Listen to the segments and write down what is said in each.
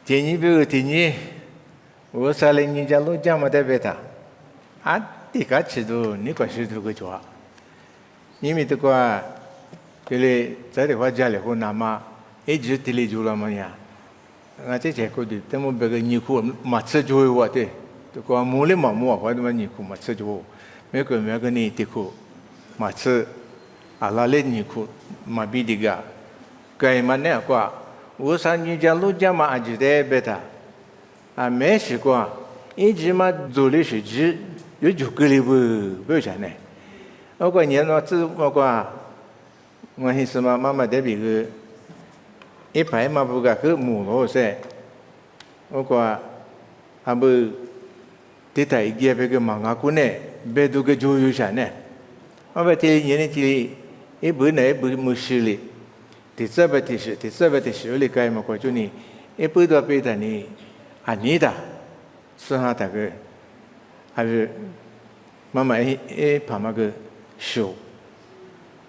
第二步，我说了你家路讲么的别他，这个吃都你个是这个做，你们这个就是在这块家里头那么一直地里做了么呀？这些个的，他们别个尼库马吃就我的，这个木里木或者么尼库马吃就，每个呢地库马吃，拉嘞尼库马比这个，该么呢个？我说你家路讲嘛，就得别他，没习惯，一直嘛做的是只有就个里不啥呢？我个年老子我个，我还是嘛妈妈这边个，一排嘛不个个木罗噻，我个还不，这台一个别个忙啊个呢，别都个就有啥呢？我把这年的这一不呢不没事哩。第三步的是，我理解嘛，过就你一般都背的你，你的，是哈大个，还是妈妈怕嘛个手，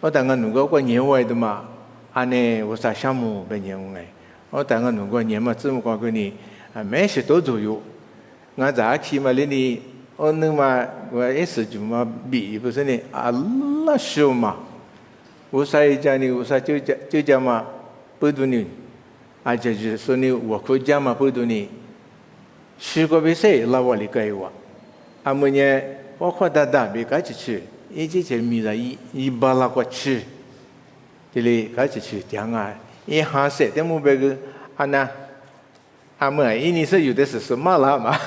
我当个如果过年外的嘛，呢我啥项目被年外，我当个如果年嘛这么过个你，没事都左右，我早起嘛你，我那嘛我一时就嘛比不是呢，那手嘛。我啥一家呢？我啥就讲嘛，不多呢，就是说呢，我可讲嘛不多呢，十个比赛拉我理解我，么呢，我看大别个去，一直去米了一巴拉个去，这里个去讲啊，一行色的么别个那，么一你是有的是什么了嘛？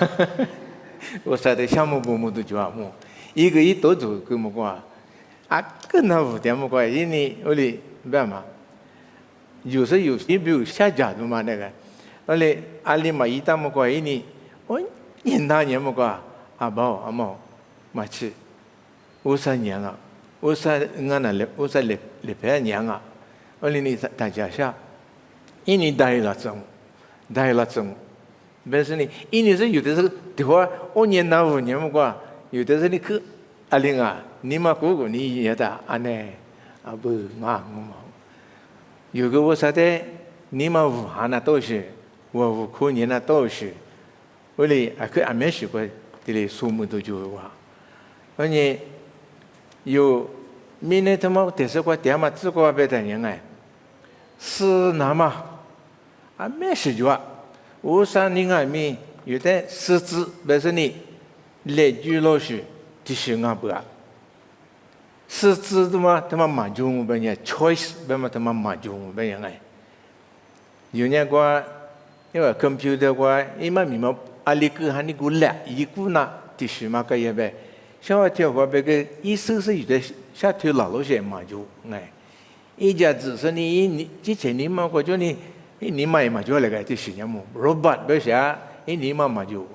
我啥的项目部门都叫么，一个一多做个么个。更那不点么怪，因为我哩别嘛，有时有些比如下家的嘛那个，我哩里嘛一打么怪，因为我年大年么怪，阿毛嘛去，我三年啊，我三俺那我三礼拜年啊，我哩你大家下，因为带了种，但是呢，因为是有的是的话，我年大5年么怪，有的是你去里啊。你嘛哥哥你也的呢，不嘛，有个我说的，你嘛武汉那都是，我武汉人那都是，我哩可没学过，这里数目都就话，而且有明年他们电视过点嘛，自个别的人是那么没学过，我说你面有的识字，不是你来句老师提醒不啊？是指的嘛？他们满足我们呀 ，choice， 别嘛他们满足我们呀有人说，因为 computer 说，因为你们里个喊你过来，一个呢，第十嘛个也呗。小条话别个意思是有的，小条老些满足一家只是你之前你嘛过就你嘛也满足那个第十年么 ，robot 别啥，你嘛满足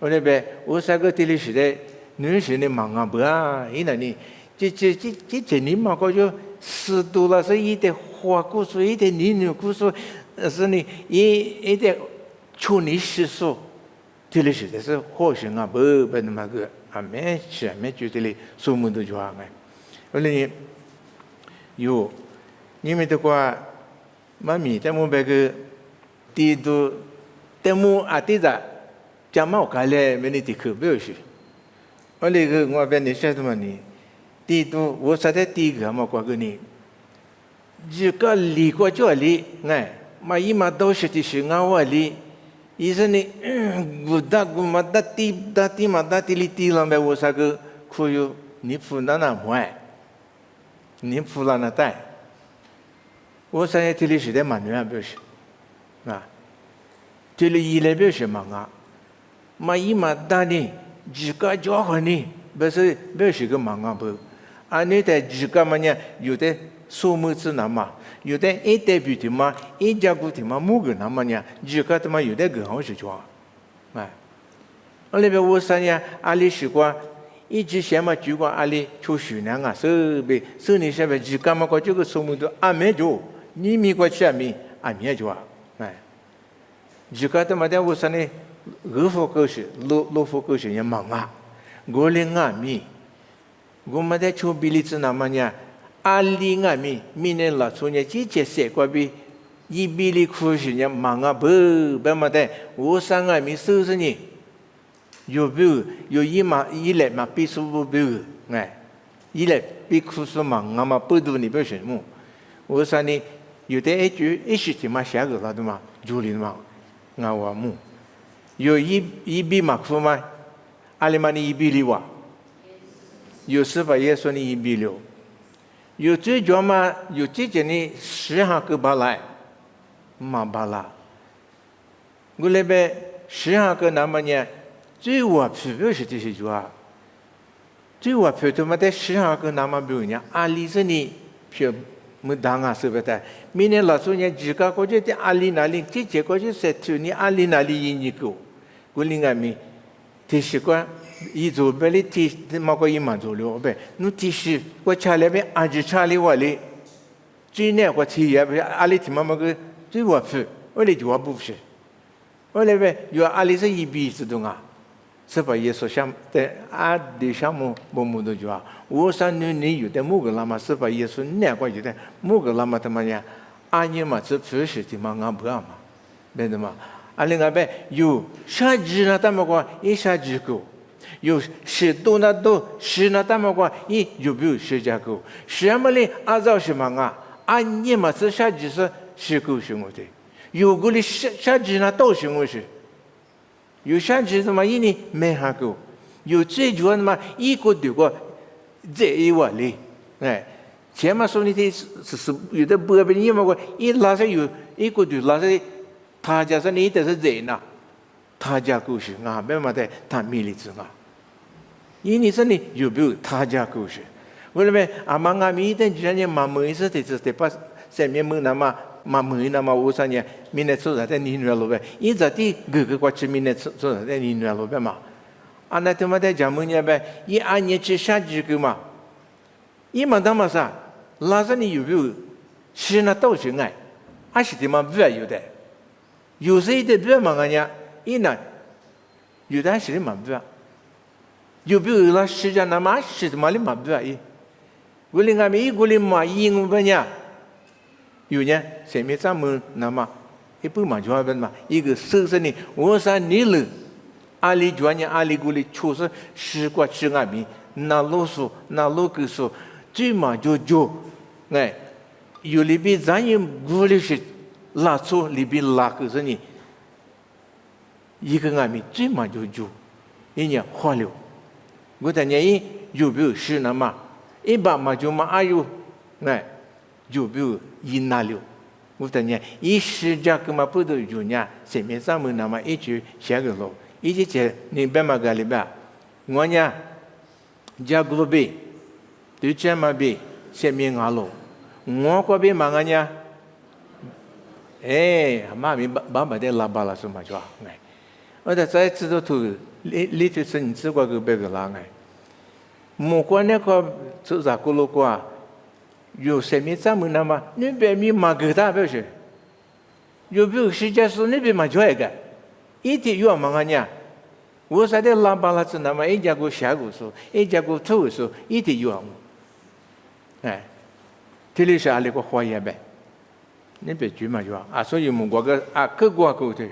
我那边我三个地里是的，女生的忙不你。这你嘛个就适度了，是一点花故事，一点女故事，是你一点处理事数，这里是的是好生不那么个没觉得哩，数目都就我哩有，你们的话，妈咪他们别个地都，他们地在，家嘛我看嘞，没你地可不要去，我那个我别你晓得嘛你。第都我说的第一个嘛，过个你，这个离过这里，嘛伊嘛都是的是我里，意思呢，我嘛打地嘛打地里地了没？我说个可有你付那买，你付了那带，我说地里是的蛮远不是，这里一来不是嘛嘛伊嘛打呢，这个叫何呢？不是个忙不。你在自个嘛呢？有的数目字那么，有的一代表的嘛，一家股的嘛，某个那么呢？自个他妈有的更好是装，那边我说呢，里是过，一直想嘛，就过里出水呢所以下边自个嘛过这个数目都没做，你没过去没没做，自个他妈的我说呢，俄服狗是，罗服狗是也忙我连没。我们在出比例子那么呢，里明年了出呢，这些过比一比里苦是呢，忙啊不，别么的，我三个没收拾你，有不有一来嘛，必须不哎，一来必苦是忙啊嘛，不读你不什么，我说你有的一时的嘛，下个了的嘛，就里嘛，我么，有一比嘛苦嘛，阿里嘛你一比里哇，有时把耶稣你一比了。有最主要嘛，有这件的时下个巴来，嘛巴拉。我那边时下个那么呢，最我普遍是这些主啊，最我普遍嘛在时下个那么表呢，阿里是你偏没当啊是不是？明年老说呢，自家过去的阿里哪里，这结果就是说你阿里哪里印尼个，我另外面，这习惯。一做别里提嘛个一满做了呗，侬提示我查了呗，按照查理话哩，最难我提也呗，阿里提嘛个最我付，我哩就我不是，我哩呗，有阿里是一笔自动啊，是把耶稣想在阿的项目不木的就啊，我三你有的木个那么是把耶稣难过有的木个那么他妈呀，阿你嘛是不是的嘛俺不嘛，对的嘛，阿另外呗有啥子呢？他们讲一啥子个。有十多那都十那他们讲，有没有十家狗？什么嘞？按照什么啊？按你们是啥子是十狗什么的？有个嘞啥子那都什么是？有啥子的嘛？因为没哈狗，有最主要的嘛，一个对个这一碗嘞，哎，前面说你的是有的不别你们讲，一拉上有一个对拉上，他家说你的是这呢，他家狗是啊，别嘛的他米里子啊。因为是呢，有没有他家故事？我认为阿妈阿咪等之前妈没是的，是把上面没那么妈没那么我说呢，明年做啥的你女儿老呗，一直的哥哥过去明年做啥的你女儿老呗嘛？啊，那他妈的讲么呢呗？一二年去下几个嘛？一嘛他妈啥？拉上你有没有？是那都是爱，还是他妈不有的？有时的不嘛个呢？一呢，有的是嘛不。有没有那时间那么是嘛里嘛不啊？我另外一个里嘛英文呀，有呢，前面咱们那么一不嘛就话嘛，一个手上呢，我说你了，阿里专业阿里股里确实是过去阿米，那老说那老个说，最嘛就，哎，有里边咱也股里是拉错里边拉个是呢，一个阿米最嘛就，一年花了。我等年有没有是那么一把嘛就嘛阿有，哎，有没有一那了？我等年一时家个嘛不都有呢？前面咱们那么一直写个咯，一直写你别嘛个里边，我呢家个边对这嘛边前面阿咯，我个边嘛个呢，哎，妈咪爸的拉巴拉什么着？哎，我在在知道图。你就是你知过个别个啷个？莫管那个做啥个了个，有什么咱们那么，你别咪马个大不是？有没有时间说你别嘛做一个？一天有嘛个呢？我说的拉巴拉子那么一家个下个说，一家个头说，一天有嘛？哎，这里是阿里个花样呗？你别去嘛做啊！所以莫过个啊，各国各地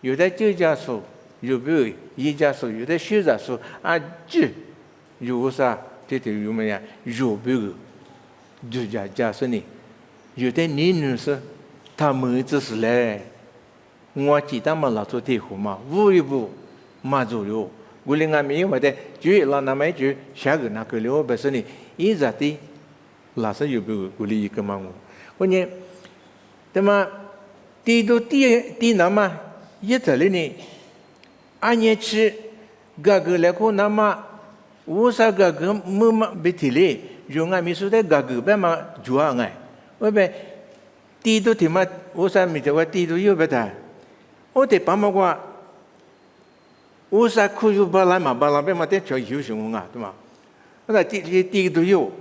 有的就家说。有没有一家说有的学者说啊，这有啥？这有么呀？有没有？就假设呢，有的女士她没知识嘞，我记得嘛老做地虎嘛，无一步嘛做了，我另外没有的，就那那么就下个那个了，不是呢？一直的，老是有没有鼓励一个嘛我呢，那么第那么一直里呢？按年吃，个个来个那么，我说个个没嘛别提嘞，用俺们说的个个别嘛做俺，我别地都提嘛，我说没得话地都有别的，我得把嘛话，我说可以把来嘛把那边嘛得叫有什么啊，对吗？我说地都有，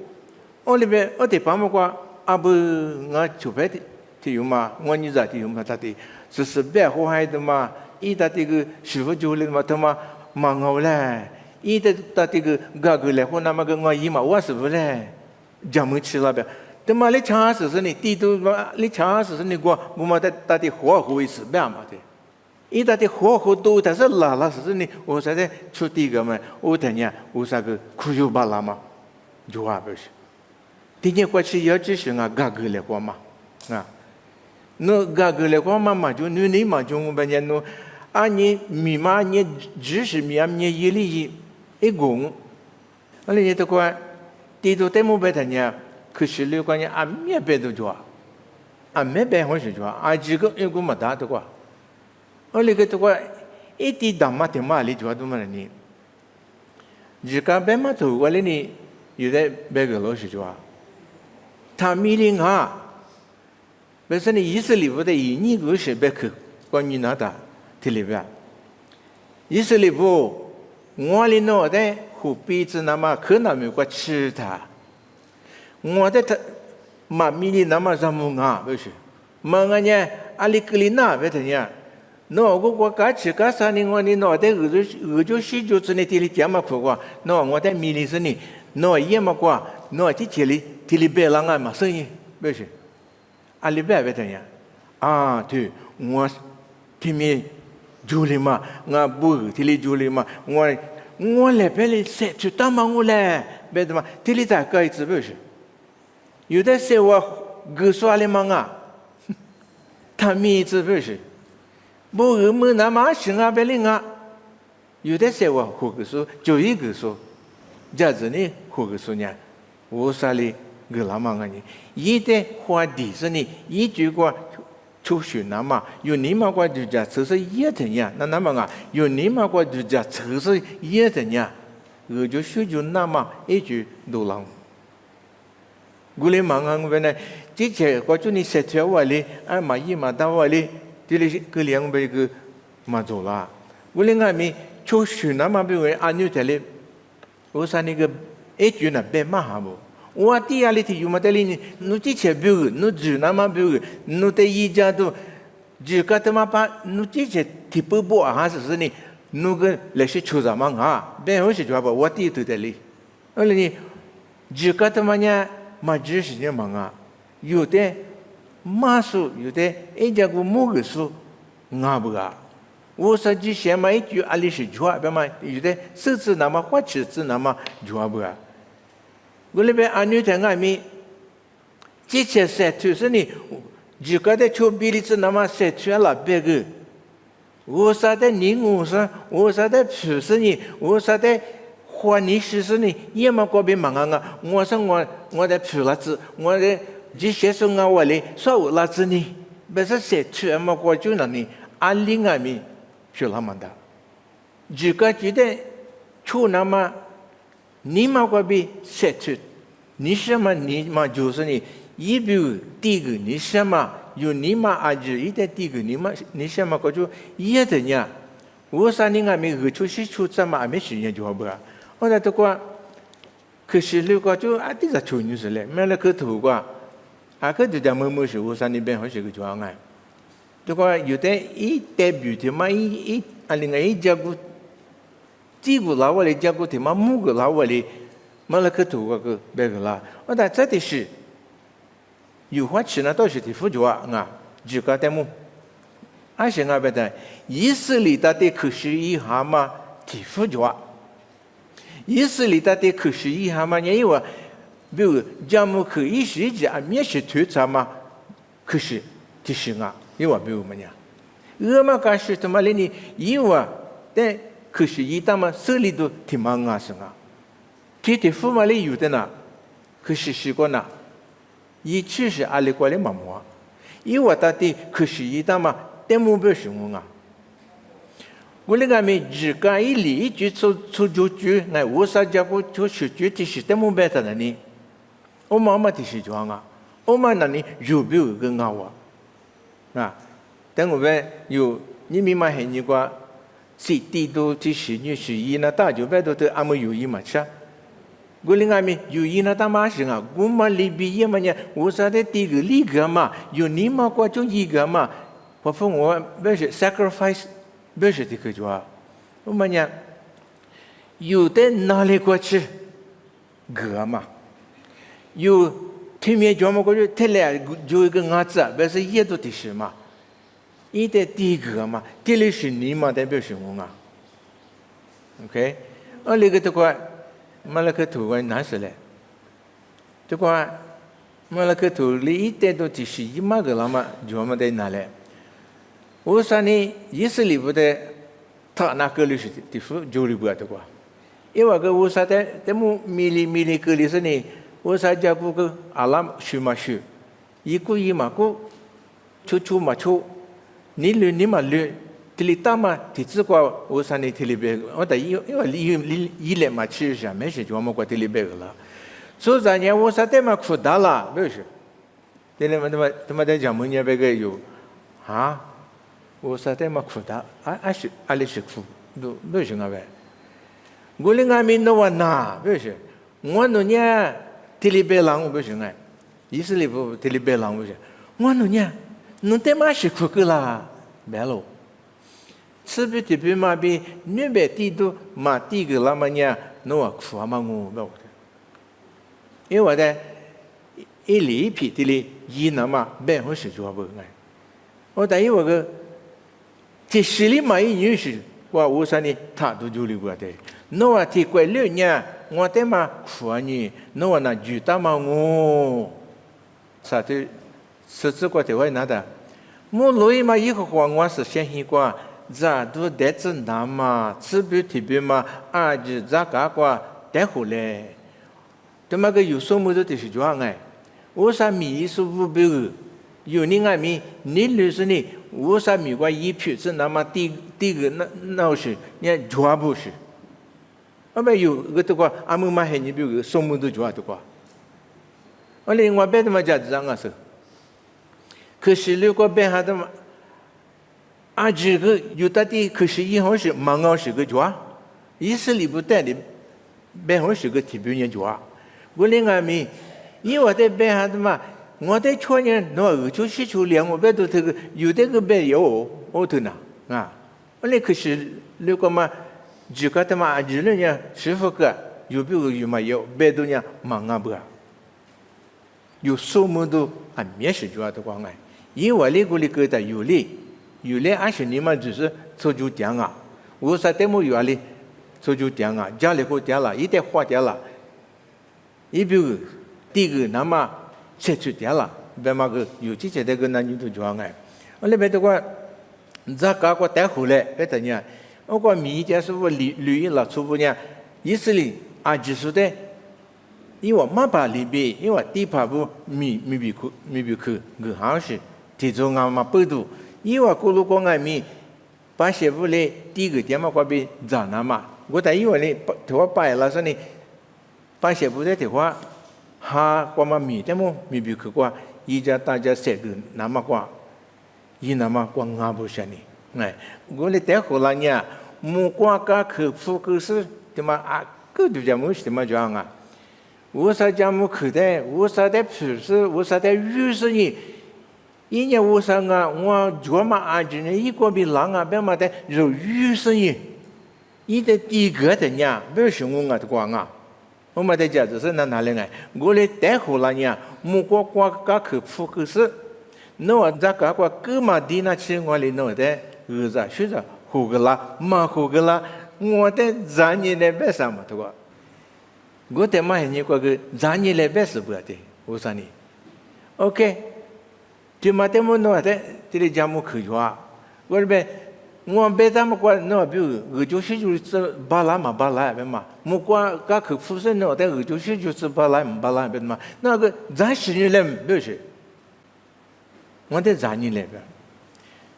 我那边我得把嘛话，啊不我就别的，提有嘛，我你咋提有嘛他的，只是别好害的嘛。一打这个师傅就来嘛，他妈忙好嘞。一打这个嘎个来，我那么个我姨妈我师傅嘞，讲没吃了呗。这么你尝试是你地都你尝试是你过，我们到底活活一次别嘛的，一到底活活多，但是拉是你我说的出地个嘛，我等下我啥个苦有巴拉嘛，就话不是，今年过去要只是啊嘎个来过嘛啊，那嘎个来过嘛就你嘛就我们讲那啊你密码你只是密码你一里一共，那你这个地都得么别等下。可是那个人没别的做，没别好事做，这个一个没打的过，那个的话，一点打嘛点嘛里做都没人呢，这个别嘛做过来呢，有的别个老师做，他命令啊，本身你以色列部的你个是别去，关于那的，听里边，以色列部我里弄的虎鼻子那么可能没过吃它。我的他妈咪的那么什么啊？不是，妈个呢？阿里克里那不是呢？那我刚吃刚啥呢？我呢那的俄就西就是呢，地里讲嘛苦瓜，那我的米里是呢，那也嘛瓜，那地里白浪啊嘛生意，不是？阿里白不是呢？啊，对，我拼命做哩嘛，我不地里做哩嘛，我来白里晒出大忙我来，别的嘛，地里咋个一次不是？有的时候哥说的嘛啊，他面子不是，不我们那么生啊别领啊，有的时候胡个说就一个说，这子呢胡个说呢，我啥哩个那么个呢，一的话地是呢，一句话出去那么有你们过就叫测试也怎样，那么啊有你们过就叫测试也怎样，我就说就那么一句都浪。古里忙啊，我呢，之前过去你设条话哩，买衣买单话哩，这里个两百个嘛做啦。古里俺们出去那么比如按钮这里，我说那个一句呢别骂哈不，我第二里头有么的哩呢，你之前比如你住那么比如，你在一家都，住个他妈把你之前提不不啊是呢，那个那是出什么啊？别我是说不，我第一头的哩，那里住个他妈呢？嘛，只是这忙啊，有的马术，有的一家个木个数，俺不啊。我说之前嘛，一句阿里是做，别嘛，有的手指那么或者是那么做不啊。我那边按钮在俺们，之前设就是呢，就觉得出比例是那么设出了别个，我说的你我说的不是你，我说的。话你是呢，也嘛个别忙啊！我说我的皮拉子，我的这些说啊我嘞，说我拉子呢，不是写出嘛个就那呢，按另外面皮拉嘛的，这个觉得出那么你嘛个别写出，你什么你嘛就是呢，一比第一个你什么有你嘛阿姐一点第一个你什么个就也的呀，我说你俺们出去出怎么还没时间就好不啊？我在这个，可是那个就啊，这个处女是嘞，没那个头个，啊，个就在某时候上那边好些个状态。这个有的一代表的嘛，另外一家个，这个老外的家个的嘛，某个老外的，没那个头个别个啦。我在这的是，有话吃呢，都是的副作啊，这个的么，还是俺别的，以色列的可是一下嘛，的副作。以色列的可是一下嘛，因为比如咱们可以是讲面是推查嘛，可是的是啊，因为比如么呀，我们讲是他妈的呢，因为但可是一他妈手里头挺忙啊是啊，这的父母里有的呢，可是是个呢，一确实阿里过来嘛么，因为他的可是一他妈但目标是我啊。我那个没只干一里一句出就句，那我啥家伙就学句的是怎么办的呢？我妈妈的是这样啊，我妈那里有没有跟我啊？等我们有你明白很你个，是地都的是你是一那大就别都得俺们有一嘛吃。我那个没有一那大马是啊，我们里边也嘛呢，我啥的第一个里个嘛，有你嘛个就一个嘛，我说我不是 sacrifice。不是这个做，我们讲有的哪里过去，个嘛，有天面专门过去天来就一个伢子，不是也都的是嘛？一代第一个嘛，第二是你嘛代表是我啊。OK， 那个的话，马拉克图为哪是嘞？这个马拉克图里一代都的是一嘛个了嘛，专门在哪嘞？我说呢，以色列不得他那个历史的书就里不得过，因为个我说的，他们米里个历史呢，我说家不个阿拉学嘛学，一个嘛个，出嘛出，你嘛捋，这里大嘛，这只个我说呢，这里边，我得因为一来嘛吃啥，没事就我们过这里边个了，所以咱家我说的嘛苦大了，不是，这里嘛他们在讲么呢？别个有啊。我说的嘛苦的，阿里是苦，都不是那呗。我连俺们那玩哪，不是？我那年提里白狼不是哎，以色列不提里白狼不是？我那年，弄得嘛是苦个啦，白喽。是不是比嘛比女白地都嘛地个啦嘛呢？那我苦啊嘛我不的，因为的，一里皮地里一那嘛白好是做不哎，我但因为个。这十里嘛，一女士，我说呢，他都就离过的。那我提过6年，我得嘛苦啊你，那我那举大嘛我，啥的，是这个的话哪的？我罗伊嘛以后话我是相信过，咋都得子难嘛，此别提别嘛，啊就咋个过得回来，他妈个有什么都得是这样哎，我说米是不别个。有你爱米，你律师呢？我说米瓜一批是那么第个那是，你全部是。啊不有个的话，阿们嘛还你比如什么都全的话。我另外别的嘛家这样是。可是如果别下的嘛，啊这个有的的可是以后是忙熬是个全，以色列不带的，别后是个特别人全。我另外米，因为在别下的嘛。我在去年那就是去年我别都这个有这个别有我头呢啊，那可是如果嘛，这个他妈日了呢，师傅个有别个有嘛有别都呢忙啊不啊，有什么都啊没事就啊都光哎，因为那个里个的有嘞20年嘛就是做就讲啊，我说的么有啊嘞，做就讲啊，家里个讲了，一点花讲了，一比个第一个那么。切出掉了，别嘛个有这些那个男女都装哎，我那边的话，咱搞个带回来，别的呢，我讲米家是不旅了，出不呢，以色列啊就是的，因为马巴里边，因为地帕不米比去，个好是，这种啊嘛不多，因为咕噜光爱米，把些不嘞，第一个点嘛过边咋那嘛，我但因为呢，头发白了说呢，把些不的头发。哈，我们米的么米比去过，一家大家写个那么过，一那么过俺不是呢，哎，我哩带回来呢，木瓜个去复个是，对嘛啊，个就叫么是么这样啊？我说叫么去的，我说的皮是，我说的鱼是呢，一年我说啊，我专门安置呢，一个比狼啊，别嘛的肉鱼是呢，一的第一个的呢，不是我啊的光啊。我们在家就是哪里来？我来带回来呢，木瓜瓜个去复个是，那我这个瓜哥嘛地那去我里弄的，儿子学着胡个啦，嘛胡个啦，我的咱年来别什么的话，我的嘛你个个咱年来别是不的，我说你 ，OK， 就嘛的么弄的，这里家么去抓，我这边。我别咱们过那比如就是巴拉嘛巴拉别嘛，木瓜噶去富士那但就是巴拉别嘛，那个咱十年来不是，我得咱年来别，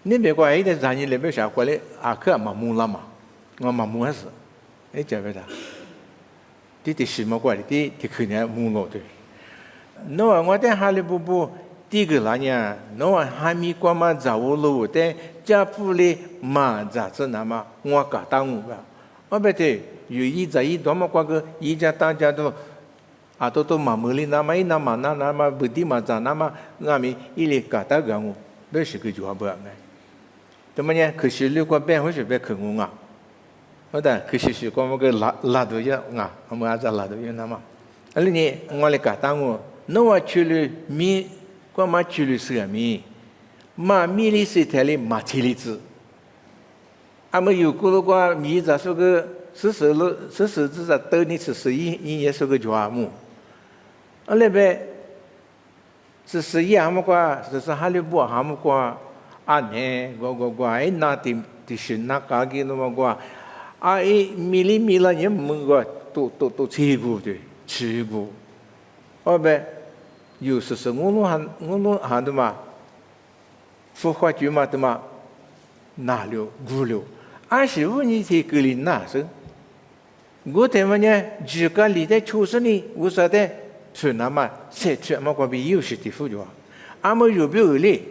你别过一点咱年来别啥过来阿克嘛木了嘛，我嘛木还是，哎这边的，这什么过来这去年木了对，那我在哈利不。第一个啦呢，那还没过嘛，在我路的家铺里嘛，在这那么我搞当我吧，我不对，有一在一多么过个一家大家都啊都嘛没里那么一那么不地嘛在那么俺们一里搞当个我，不是个就不哎，怎么呢？可是如果变回去别看我啊，我的可是我们个拉都要啊，我们还在拉都要那么，而你我来搞当我。侬话去了米，光嘛去了是个米，嘛米里是台里嘛铁里子，俺们有过了个米咋说个是至少等你是11也说个家母，那边是11俺们个是哈利波俺们个啊呢，我哎那的是那个给那么个啊哎米了也么个都吃过的吃过，后边有是我们喊的嘛，孵化局嘛的嘛，哪流骨流。俺媳妇你提格里哪是？我他妈呢，自家里的出生呢，我说的，去那么社区嘛，关闭有些地方就啊，俺们有没有嘞？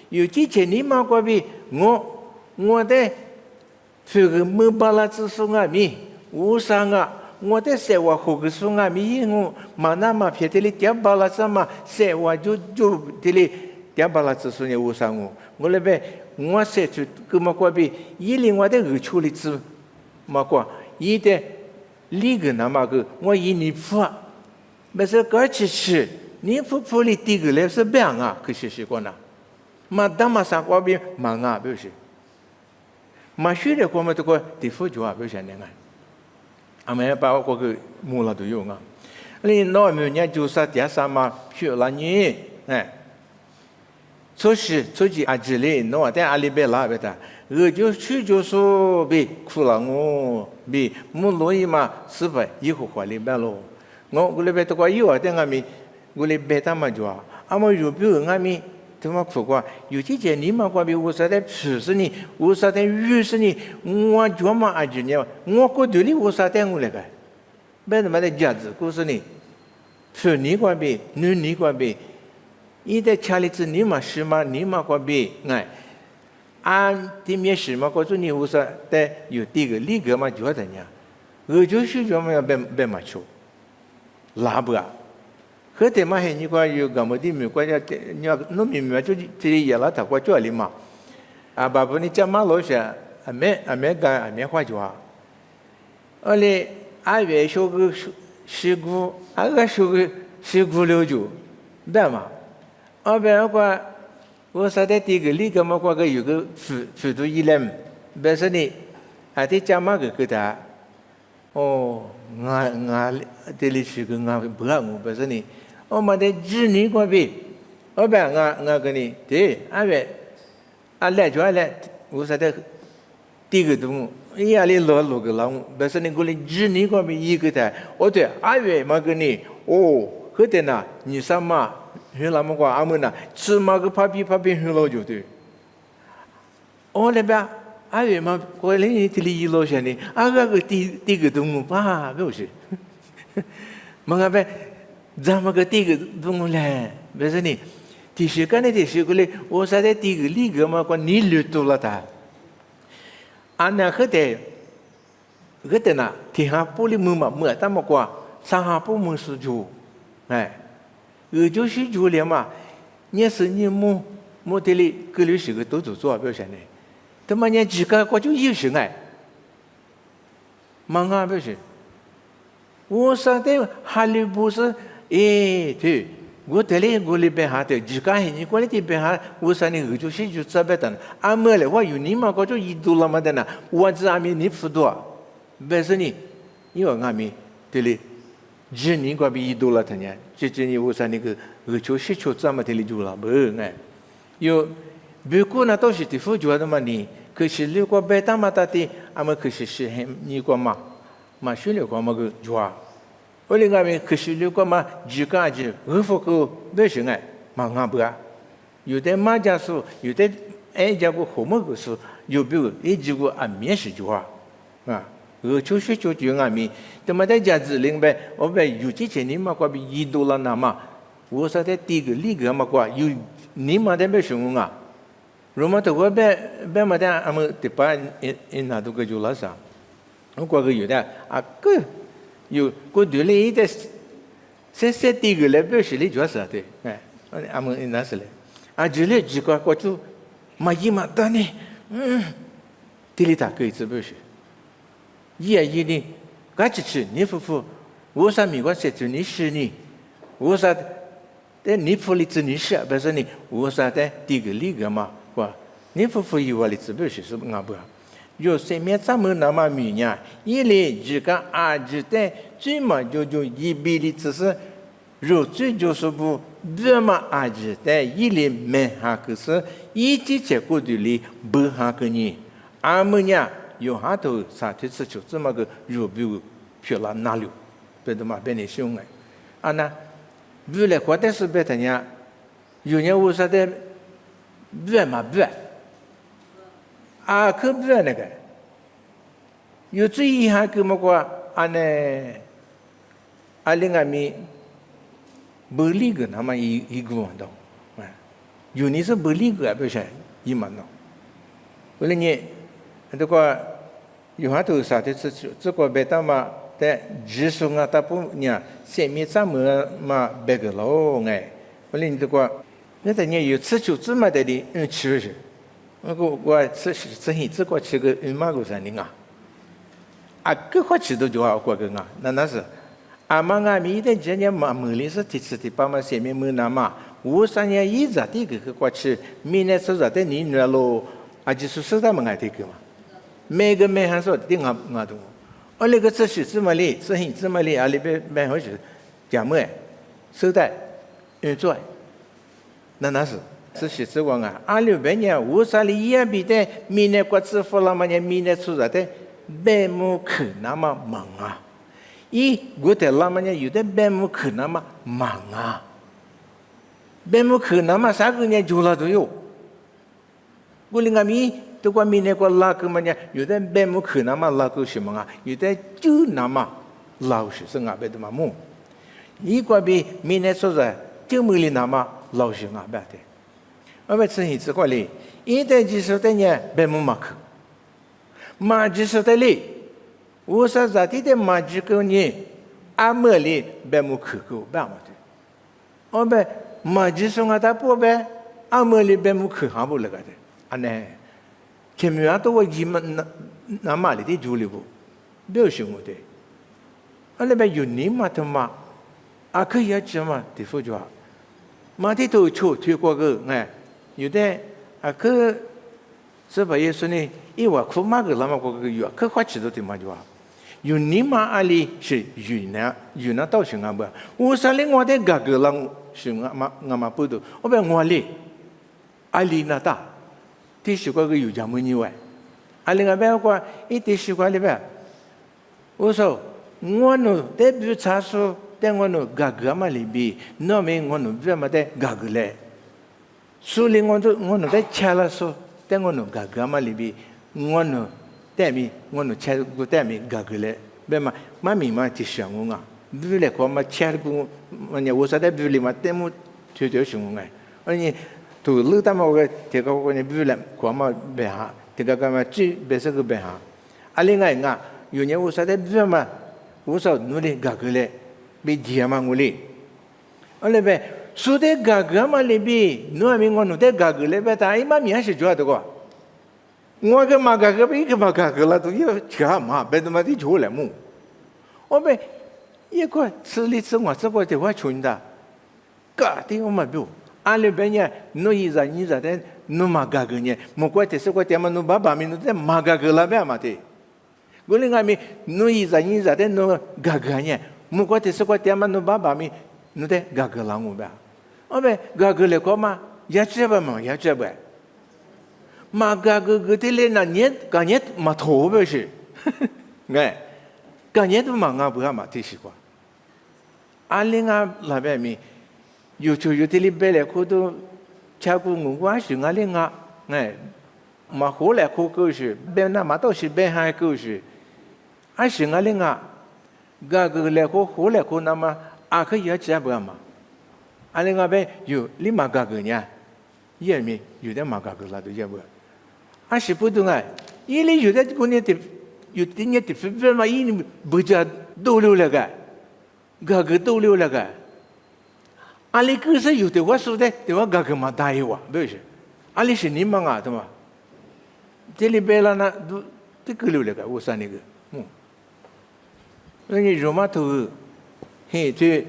有几千年嘛，关闭我的这个没巴拉子送啊米，我上啊，我的生活好个送啊米，我嘛那么偏的哩点巴拉子嘛，生活就的哩点巴拉子送的我上我那边。我社区个么关闭，伊另外的二处理子么关，伊的里个那么个，我伊你付，没是个吃，你付里第个来是别啊，可是过呢，嘛当嘛啥关闭嘛啊，不是，嘛学的过么这个地方就啊，不是那个，俺们把我个木了都用啊，你那么人就说第三嘛，学了你哎。出去阿吉里，侬在阿里边拉边的，我就去就说别哭了我，别木罗伊嘛，是不？以后回来边咯。我那边都讲有啊，在俺们，我那边他们就啊，俺们有比如俺们，他们说过，有几件你们关闭我说的吃是你，我说的鱼是你，我专门阿吉呢，我过头里我说的我那个，别他妈的价值，故事呢，吃你关闭，你关闭。伊在家里子你嘛是嘛，你嘛关闭哎，俺对面是嘛，告诉你我说的有这个里个嘛觉得呢，我就是专门要别嘛出，拉不啊？和他嘛还你讲有干么的没关系，你要弄明白就这里也拉他过这里嘛，啊，爸爸你讲嘛老些，啊没干啊没话就啊，而且俺原说个事故，俺个说个事故了就，对嘛？后边我说的第个里个么个有个辅助医疗，但是呢，还得讲嘛个他，哦，我这里是个我不让我，但是呢，我们的子女关闭，后边我跟你对，俺们来就来，我说的第个动物，伊阿里老个狼，但是呢，我的子女关闭一个他，哦对，俺们嘛跟你，哦，后头呢，你什么？原来么个阿们呐，吃嘛个拍片很老久的。我那边阿爷嘛，过来你这里一老些呢，阿个第个动物吧，不是？么个呗，咱们个第个动物嘞，不是呢？第十个呢，第十个嘞，我说的第个里个嘛，个你略多了他。俺那个的呐，天下玻璃门嘛，没他们个上下部门是就，哎。就是就连嘛，你是你莫得里格里是个都做表现的，他妈你几个就有些哎，忙啊表示，我说的哈利不是，哎对，我这里我里边哈的，几个你过来这边哈，我说你就是就这边的，俺们嘞我有你嘛，我就一度了嘛的呢，我只俺们你辅导，但是呢，因为俺们这里。只你个比一多了他呢，这你我说那个就是这么的里就了不哎，有别个那都是地方觉得嘛你，可是如果别当嘛他的，俺们可是你个嘛学了个嘛个觉，我另外面可是如果嘛自家就合法个不行哎，嘛俺不啊，有的马家说，有的家个后门个说，有别个这个俺面是觉啊。就是俺们，他妈在家子里边，我们有几千年嘛，过比一多了那嘛，我说的第一个里个嘛过有你嘛在边上啊，如果头边嘛在俺们这边那都个就了啥，我过个有的啊个有个对哩的，是第一个来表示哩做啥的，哎，俺们那是嘞，啊这里几个过就嘛一嘛的呢，这里大个一次表示。一呢，俺只吃你夫妇，我说美国社区你是你，我说但你福利子你是，不是你我啥的第个里个嘛，哇，你福以我的子不是是俺不。有生命咱们那么迷呢，一来这个子的最嘛就一辈子只是，如最就是不这么子的，一来没哈个是，一直结果的里不哈个呢，们呢有哈头啥的是就这么个如比漂亮哪里，别的嘛别你凶哎，那为了活的是别的呢，有人我说的别嘛别。可不是那个，有最遗憾个么个，另外咪不理个那么一个问到，有你是不理个不是一门咯，为了你，这个有很多啥的这个别的嘛，在技术啊，大部分呢，生命怎么嘛别个咯哎，为了你这个，那等你有吃就这么的吃是。我这个吃个马个啥人个好吃都就好过个那是，嘛米的今年嘛茉莉是第次的把嘛下面么那嘛，我三年一直的个过吃，明年是的你那喽，就是说他们爱这个嘛，每个每行说的懂，那个这是怎么哩，这是怎么哩，里边蛮好吃，讲么收带，做，那是。这些指望26年我啥里也比的，明年过支付了嘛呢？明年出来的百亩可那么忙我的那么呢有的百亩可那么忙百亩可那么啥个呢就了都有。我另外都过明年过拉个嘛呢，有的百亩可那么拉个什么有的就那么老是是别的嘛么？个比明年出来就没里那么老是别的。吃一次过哩，一旦接受的呢，别么马克，马接受的哩，我说咋地的马接受呢？么哩别么可够，别么的，别马接受他不别，么哩别么可还不那个的，呢，前面都我一门那马里的住里不，别想我的，那边有你嘛的嘛，可以吃嘛，的说句话，马的都推过个有的是把耶稣呢，我苦嘛个那么个有，花钱都得嘛就有你嘛里是有那到时不，我说另外的个人是嘛不多，我里里那大，第十个有讲么你外，另外边个第十个里边，我说我no得比查说，但我no个嘛里边，那么我no比嘛的个嘞。所以我在吃了说，但我个嘛里边，带米吃个带米个嘞，别嘛咪嘛就想我比来过嘛吃个，我说的比里嘛带么就想我你都路他妈我这个我比来过嘛别哈，这个嘛最别是个别哈，另外有年我说的比嘛，我说努力个嘞，比dia嘛我哩，那边。说的个嘛里边，我弄的个里边，但嘛面是做的个，我个嘛个比个嘛个了都要吃嘛，别的嘛的做了么？一个吃里吃我这个的话穷的，个的我嘛不，里边呢，你的，你嘛个呢，莫怪的是个点嘛，你爸咪的嘛个了边嘛的，我另外你的，你个呢，莫怪的是个点嘛，你爸咪，你的个了我边。个了个嘛，也吃不嘛，也吃不。嘛个的嘞那年嘛头不是，个年都嘛不嘛这些个。另外那边咪有的哩别来可都吃过我是另外嘛后来可够是，别那嘛都是别还够是，是另外个来可后来可那么可以吃不嘛。另外边有你马嘎个呢，也没有的马嘎个啦都也不，是不懂伊里有的过年的有的年的分分嘛，伊里不叫多留了个多留了个，里可是有的我说的，对我个嘛大一哇，不是，里是你们对吗？这里边了那都个留了个，我说那个，那你罗马头，嘿这。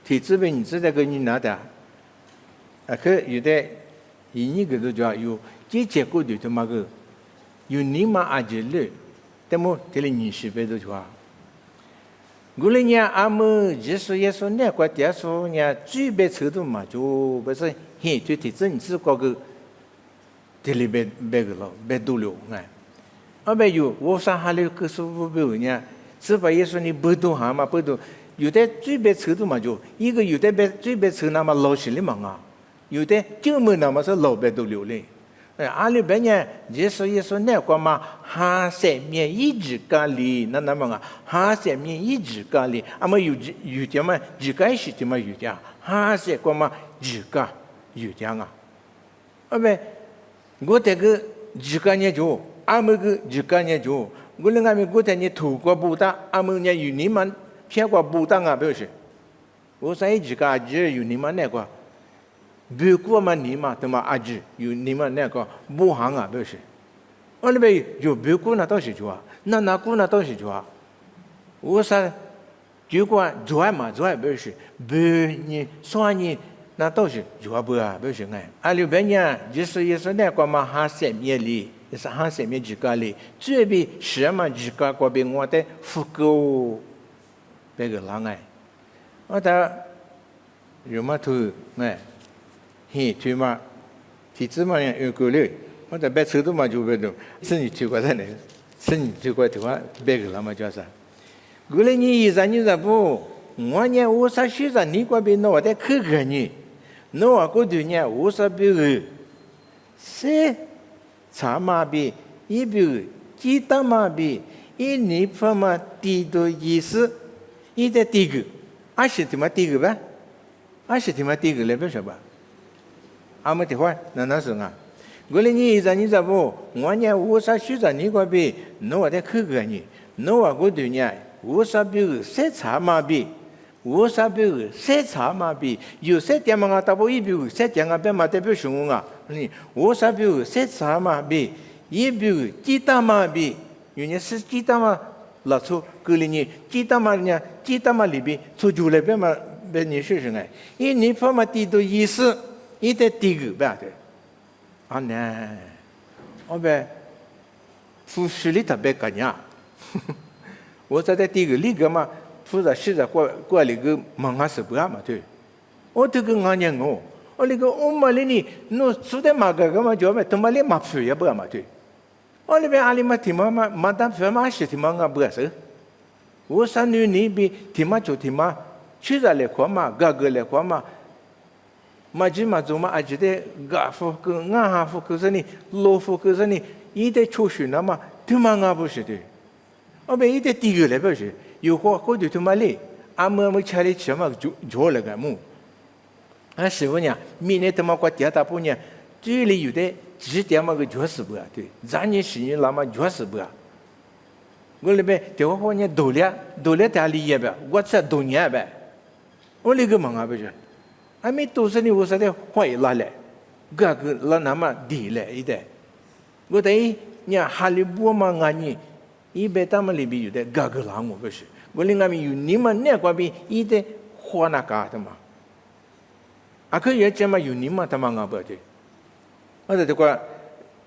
体质被你知道个你拿的，可有的一个都叫有这结果的他妈个有你妈阿姐了，但么这里20倍都叫。我们伢阿姆也说那块地说伢最别程度嘛，就不是很具体政治嗰个这里别个了，别多了哎。而有我上下来可是不别伢，是把也说你不多哈嘛不多，有的最别程度嘛就一个有的最别程度嘛老实的嘛啊，有的就没那么是老别多了嘞。阿里边呢，也说那个嘛，哈三面一直咖喱，那么啊，哈三面一直咖喱，阿么有点嘛，自家是点嘛有点，哈三个嘛自家有点啊，我这个自家呢就，阿么个自家呢就，我那个我这呢土过不大，阿么呢有你们偏过不大啊，不是？我说自家只有你们那个。别过嘛你嘛，他妈阿姐有你们那个不行啊，不是？我那边有别过那倒是做啊，那过那倒是做啊。我说结果做嘛做不是，别你说你那倒是做不啊，不是哎。阿里边呢，也是那个嘛哈三面里，也是哈三面几个里，这边什么几个嗰边我的复购，别个啷哎，我的有嘛图哎。嘿，对嘛？体质嘛有够了，我在别车都嘛就别动，生意就过在那，生意就过的话，别个了嘛叫啥？过来你20不？我呢，我啥学啥？你那边我在看看你，我过头呢，我啥别个？是茶马比，一别个，鸡蛋马比，一泥巴嘛，地多意思，一在地个，二十他妈地个吧？二十他妈地个来不是吧？阿么的话，那是啊。我来你不？我呢，我啥学啥？你那边我在看看你，我过头呢，我啥别个？晒茶马比，我啥别个？晒茶马比，有晒点嘛？大不一别个晒点啊，别嘛代表什么啊？你我啥别个？晒茶马比，一别个鸡蛋马比，有呢是鸡蛋嘛？老粗，过来你鸡蛋嘛呢？鸡蛋嘛里边出出来别嘛？别你说什么？一你方嘛地都意思。一代第一个不的，啊呢，我们复习里特别干呀，我在第一个那个嘛，负责现在过那个忙啊是不啊嘛对，我这个俺娘我那个我嘛哩你，侬说的嘛个嘛叫么，他妈哩嘛富也不啊嘛对，我那边阿里嘛提嘛当富嘛是提嘛啊不是，我三女那边提嘛就提嘛，现在来看嘛，个个来看嘛。嘛只嘛做嘛，而且的嘎夫个俺哈夫个是你，老夫个是你，一代出去那么，他妈俺不是的，我们一代第一个来不是，有话过就他妈嘞，俺们家里什么做那个么？俺师傅呢，明年他妈过第二大半年，这里有的几点嘛个做师傅啊？对，咱年10年那么做师傅啊？我那边这个话呢，多了大理业呗，我才多年呗，我那个忙啊不是。还没多少年，我说的坏拉来，个拉那么低来一点。我等于你哈利波嘛俺你，一般他们里边有的个拉我不是，我另外面有你们那个边一点花那嘎的嘛，啊可以讲嘛有你们他们俺不对，我这个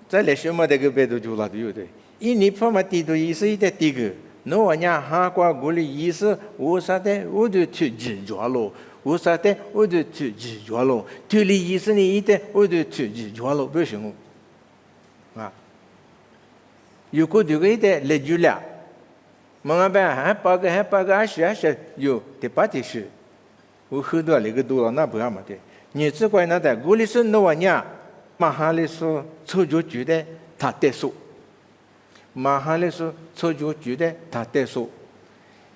在来什么这个别都就拉都有的，一你怕嘛地都意思一点地个，那我伢哈瓜过来意思，我啥的我就去解决了。我啥的，我就去解决了。对你意思你一点，我就去解决了，不行啊。有个这个一点来就了，忙办还八个20有第八的是，我很多那个多了那不要么的。你只管那的，我里是那玩意儿，马上来说抽就觉得他得数，马上来说抽就觉得他得数。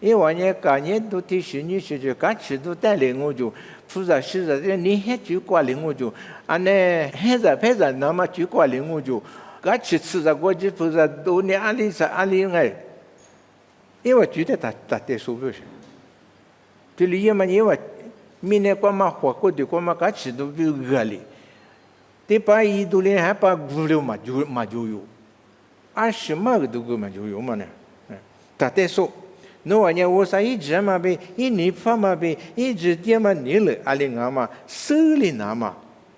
因为呢，今年都提醒你说就，刚起都带领我就，负责是的，你还就管领我就，啊呢，还在拍着那么就管领我就，刚起吃着我就负责多年安利哎，因为觉得他得收不是，这里嘛因为明年光嘛花过的光嘛刚起都比恶劣，第八一多年还把物流嘛就有，按什么个都个嘛就有嘛呢，他得收。那玩意我啥一直嘛呗，一年发嘛呗，一直点嘛你了，阿里俺嘛手里拿嘛，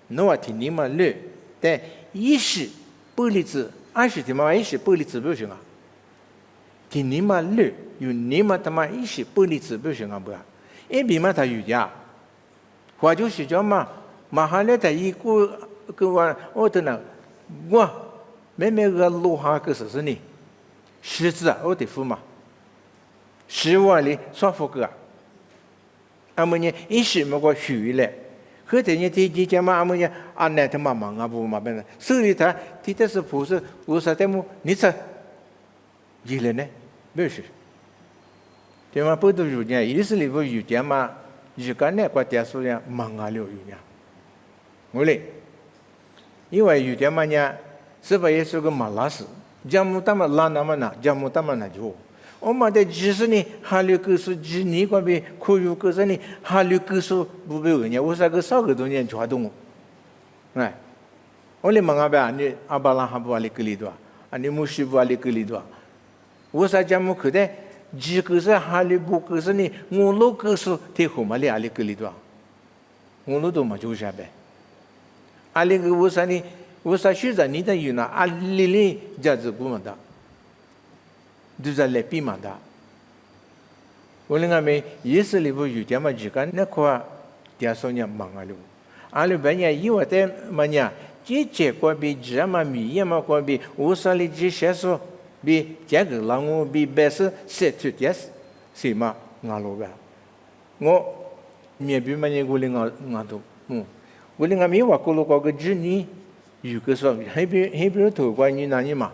侬话听你嘛乱，但10玻璃子20天嘛10玻璃子不行啊，听你嘛乱，有你嘛他妈10玻璃子不行啊不啊？一边嘛他有家，话就是叫嘛，马哈来他一个我的呢，我妹妹个路下个是呢，狮子啊，我得付嘛，10万里双付个，阿么呢10么个虚嘞。可等于这家嘛，阿么呢？阿奶他妈忙啊不嘛变的，手里他提的是菩萨，菩萨他们你猜，一了呢？没事。对嘛？不都有呢？意思里不有家嘛？有个呢，国家说呢，忙啊了有呢。我嘞，因为有家嘛呢，是不也是个马拉斯，家母他们拉那么拿，家母他们拿就。我们的知识呢，哈利克苏知你个别口语克苏呢，哈利克苏不被人家，我啥个少个多年传动，哎，我哩问阿爸，你阿巴拉哈不阿里格里多，啊你穆西不阿里格里多，我啥家么可的，知克苏哈利不克苏呢，我老克苏提后嘛哩阿里格里多，我老多嘛就是呗，阿里个我啥呢？我啥学着你的有呢？阿里哩价值不嘛的。就是来比嘛的，我另外面也是里不有点嘛，就讲那块点少年忙啊了，阿里半年以后的嘛呢，这结果比这嘛米也嘛过比，我说里这些说比这个让我比白是写出点是嘛俺老个，我面比嘛呢我另外都，我另外面话过了个几年，有个说还比头关于哪里嘛，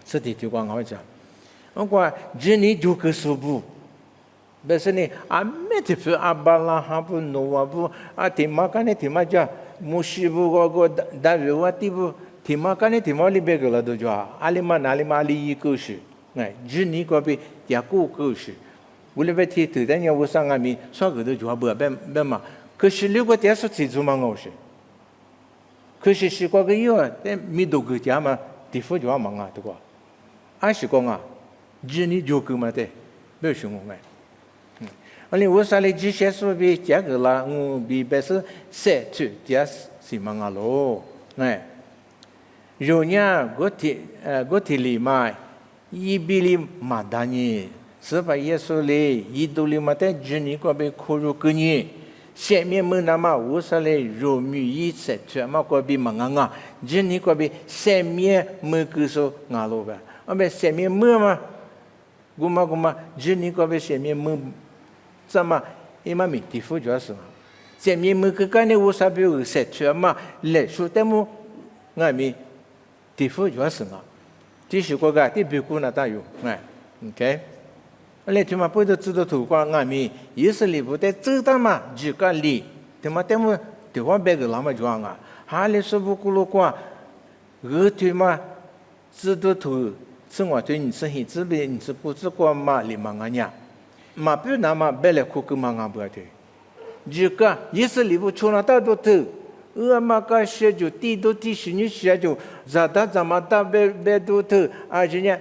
是的就讲我讲。我讲，这你就个说不，但是呢，啊，没得说阿巴拉哈不诺啊不，啊，天马干的天马叫，穆西布个大卫话地不，天马干的天马里边个了都叫，阿里嘛哪里嘛里一个是，哎，这你个别也个个是，我里边提头的人我上阿面，上个都叫不别嘛，可是如果电视提出嘛我是，可是是个有啊，但没多个家嘛，地方就忙啊，对吧？俺是讲啊。这你就够嘛的，没有什么哎。而且我说的这些说比这个啦，我比白是写出这是嘛个咯，哎。有呢，我提里嘛，一比里嘛大呢，是吧？耶稣嘞，一度里嘛的这你个被扣入个呢，下面么那么我说嘞，肉米一写出嘛个比嘛个，这你个被下面么个说俺咯吧，我们下面么嘛。古嘛，这你个别下面么怎么？伊嘛没地方主要是嘛，下面么个干的我啥比如写出嘛，来说的么，俺们地方主要是嘛，这是个个地比古那大有哎 ，OK， 来他妈不都知道头光俺们也是里不得知道嘛，就个里，他妈他们地方别个那么装啊，哈里说不咕噜光，他妈知道头。生活对你是很自卑，你是不知光嘛里嘛个呀，嘛不那么别来哭个嘛个不对，这个也是里不出那大多头，嘛个些就地都地是你些就咋的怎么的别多头，而且呢，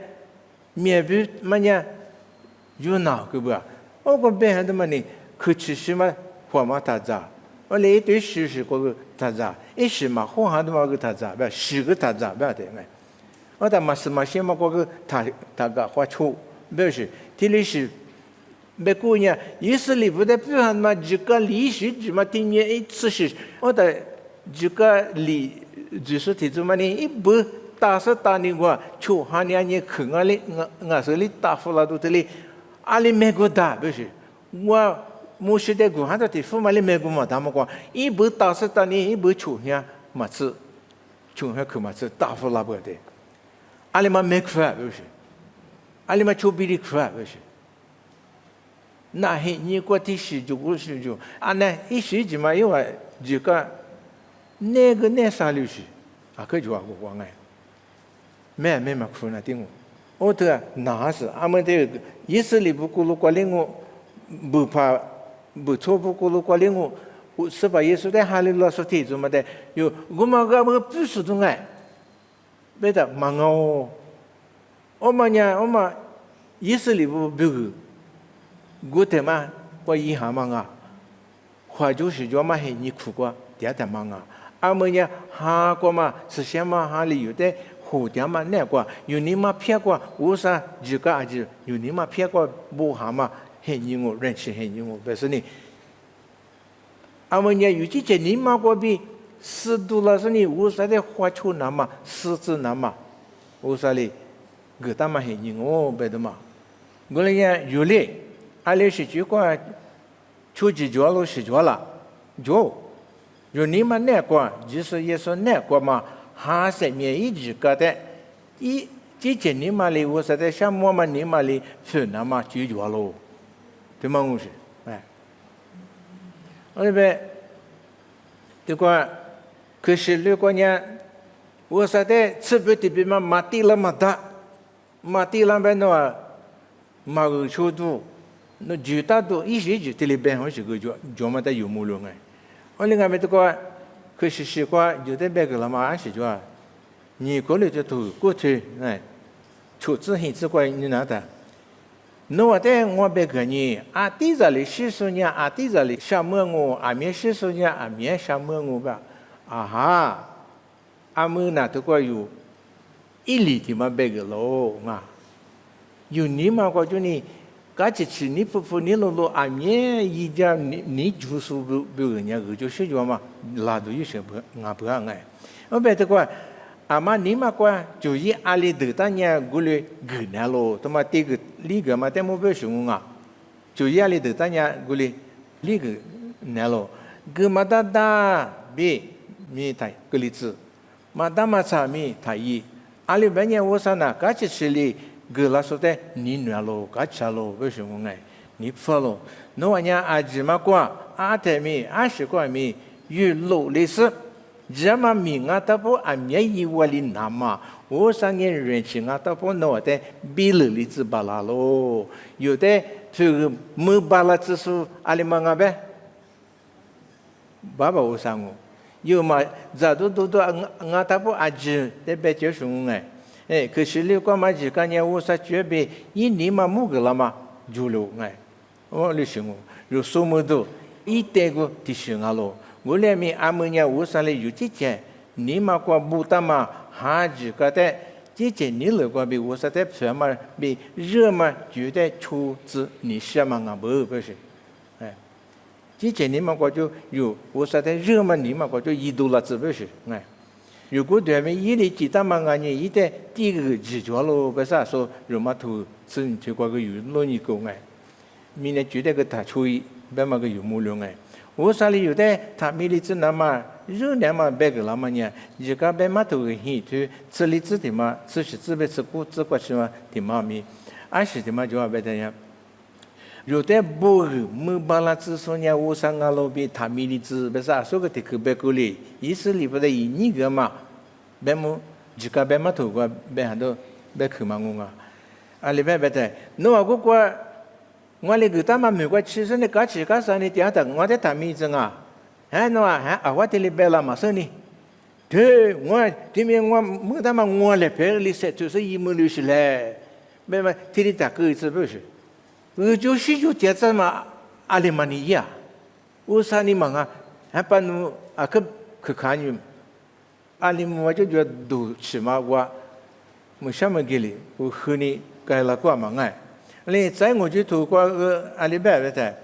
面部嘛呢有哪个不？我个别还的嘛呢，可吃什么花嘛他咋？我来一堆事个个他咋？一时嘛花还的嘛个他咋？不10个他咋？不对没？我他妈是嘛先嘛个个他个花出，不是，这里是，别个呢，也是里不得不然嘛，这个历史只嘛听见一次是，我的这个就是提出嘛呢，一不打是打你个，出哈你去我哩我手里打full了都这里，阿里没个打不是，我莫是的个，还得提出嘛哩没个嘛，他们讲一不打是打你，一不出呀嘛是，出下去嘛是打full了不的。阿里嘛没快不是，阿里嘛出比你快不是，那嘿你过第10就，啊那一时就嘛因为这个那个那啥流是，啊可就话我讲哎，没嘛苦那顶我的那是阿们这个意思里不咕噜过领我，不怕不错不咕噜过领我是把耶稣在哈利老师提出嘛的，有我们个不是种哎。别的忙哦，我们呢，我们意思里不个，我他妈我一下忙啊，或者是叫嘛嘿你苦过，第二天忙啊，阿们呀哈过嘛，是什么哈里有的火点嘛那过，有你嘛偏过，为啥这个啊就有你嘛偏过不哈嘛，很硬哦，认识很硬哦，但是呢，阿们呀有这你嘛过比适度了是呢，为啥的花出那么狮子那么，为啥哩？个他嘛很硬哦，别的嘛，我们呀有嘞，阿里是这个出去做了是做了，做。有你们那个，就是也说那个嘛，还是免一直个的，之前你们里我说的像我们你们里是那么就做了，对吗？我说，哎，我那边这个可是如果呢，我说的吃不的比嘛马地了嘛大，马地那边的话，马个车多，那巨大多一些就这里边好像个做嘛的有木龙哎。我另外这个，可是习惯有的别个了嘛，是说，你过来就读过去，哎，出自很奇怪，你哪的？我的我别个你，啊，地这里是说你啊，地这里什么我，啊面是说你啊面什么我吧，啊哈，啊们那这个有，一里的嘛别个喽啊，有你嘛个就你。噶这次你不你老阿面一家你就是不人家个就是说嘛，拉到一些不哎，我别这个阿妈你嘛个就以阿里头大家过来个那咯，他妈这个那个嘛，但没不行啊，就以阿里头大家过来那个那咯，个嘛大别没太个例子，嘛大嘛差没太一，阿里半年我说呢，噶这次里。个拉说的你女咯，噶吃咯，为什么哎？你发咯？那玩意阿芝麻瓜，阿泰米，阿西瓜米，有路历史，这么明啊，他不阿面一窝里那么，我上年人情啊，他不弄的比了里子巴拉咯，有的这个没巴拉之数，阿里忙啊呗，爸爸我上我，有嘛，这都俺他不阿芝，得别叫什么哎？哎，可是你干嘛去干呢？我说准备一年嘛木个了嘛，就了哎，我你想我，有什么都一代个提醒啊咯。我那边阿们呀，我说嘞有几件，你嘛过不打嘛，还是个的，几件你了过比我说的什么比热嘛，就得出自你什么啊不是，哎，几件你嘛过就有，我说的热嘛，你嘛过就一度了，是不是？哎。如果对面一里几大嘛个呢，一代第一个制作咯，不是说罗马图是就过个有弄一个哎，明年绝对个他出一别嘛个有木量哎，我啥里有的他米里子那么热那么别个那么呢，一个别嘛图个很就这里子的嘛，这是这边是古这个是嘛的嘛咪，俺是的嘛就话别的呀。有的不没把那子说呢，我上阿罗比他米里子，不是啊，说个的可别个哩，意思里不得一你个嘛。别么，自家别么头个，别很多别去嘛我啊，啊里边别的，侬话个个，我哩个他妈没个其实你搞起搞啥你点的，我在谈米子啊，哎侬啊，哎啊我这里别了嘛说你，对，我这边我没他妈我来别里说就是一模六十嘞，别嘛这里打个一次不是，就是就点子嘛，阿里嘛你呀，我啥你忙啊，还把侬啊去看你。阿里我就觉得都起码我什么给你，我和你改了过嘛哎，你在我就读过个阿里边的，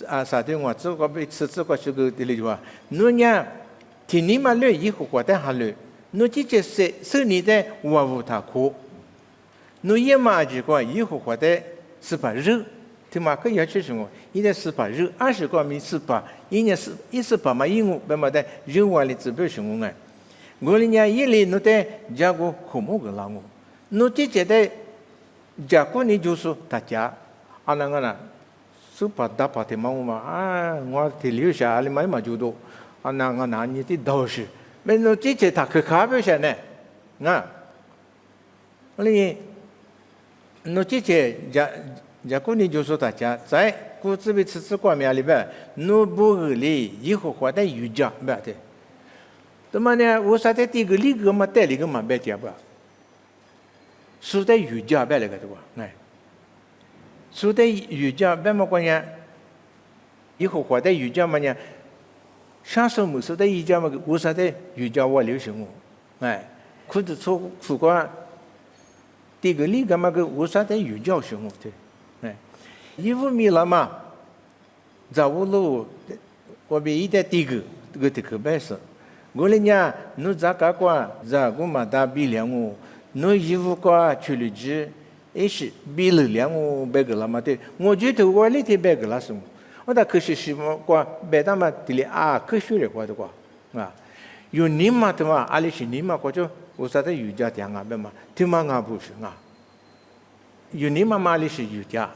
啊啥的我这个被吃这个这个的里话，侬呢，听你们聊以后过得好了，侬直接是你的我无他苦，侬也嘛这个以后过得是把肉，听嘛个要吃什么？一年是把肉，20个米是把，一年是18嘛1别嘛的肉碗里只不什么哎。我哩伢一里侬得家个苦么个啦我，侬这觉得家个你就是大家，啊那个呢，是把大把的嘛我嘛啊，我提留下里买嘛就多，啊那个那你的都是，没侬这觉他可卡不下呢，啊，哩，侬这觉家个你就是大家，在古这边吃过面里边，侬不个哩以后活得有家不的。那么呢，我说的这个里个嘛，带里个嘛别讲吧，说的瑜伽别那个对吧？哎，说的瑜伽别么个呢？以后活的瑜伽嘛呢？上手没手的一家嘛，为啥的瑜伽我流行我，哎，可是错苦瓜，这个你干嘛个为啥的瑜伽行我的，哎，衣服米了嘛，在屋路，我别一点这个这个白色，我嘞呢，侬咋个瓜，咋个嘛打比量我，侬衣服瓜去了去，也是比了量我白个了嘛的，我觉得我那天白个了什么。我打可是什么瓜，别他妈这里啊，科学的瓜的瓜，啊，有你妈的嘛，阿里是你妈过去，我啥的瑜伽讲啊，别嘛，听嘛俺不是啊，有你妈妈里是瑜伽，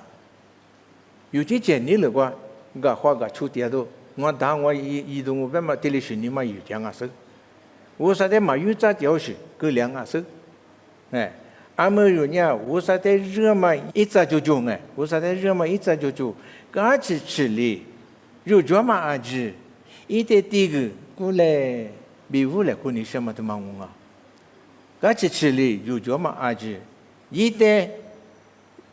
有这件你了瓜，个花个出点都，我当我移动我别嘛，这里是你妈瑜伽啊是，我啥的嘛瑜伽就是个两啊是，哎。阿么有呢，我啥的热嘛一早就做哎，我啥的热嘛一早就做，刚去吃哩，有做嘛阿子，一点这个过来，比如来过你什么都忙啊，刚去吃哩有做嘛阿子，一点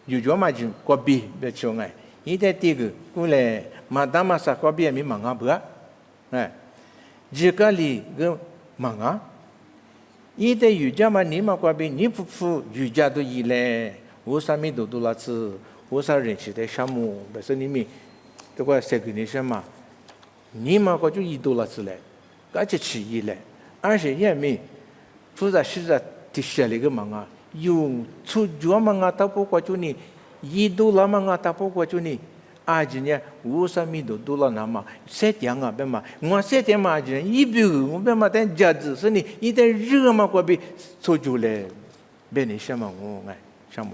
有做嘛就过比别做哎，一点这个过来，嘛当嘛啥过比没忙啊不啊，哎，这个哩个忙啊。一代瑜伽嘛，你嘛怪别你不服瑜伽都一类，我上面都了次，我上认识的项目，不是你们这个谁给你什么？你嘛个就一多了次嘞，而且吃一嘞，而且也没，负责是在底下那个忙啊，用出脚忙啊，他不过就你一多了忙啊，他不过就你。阿姐呢，我上面都了那么7点啊，别嘛，我7点嘛，阿姐一表我别嘛，但价值是你一点热嘛，过比做久了，别你什么我哎什么。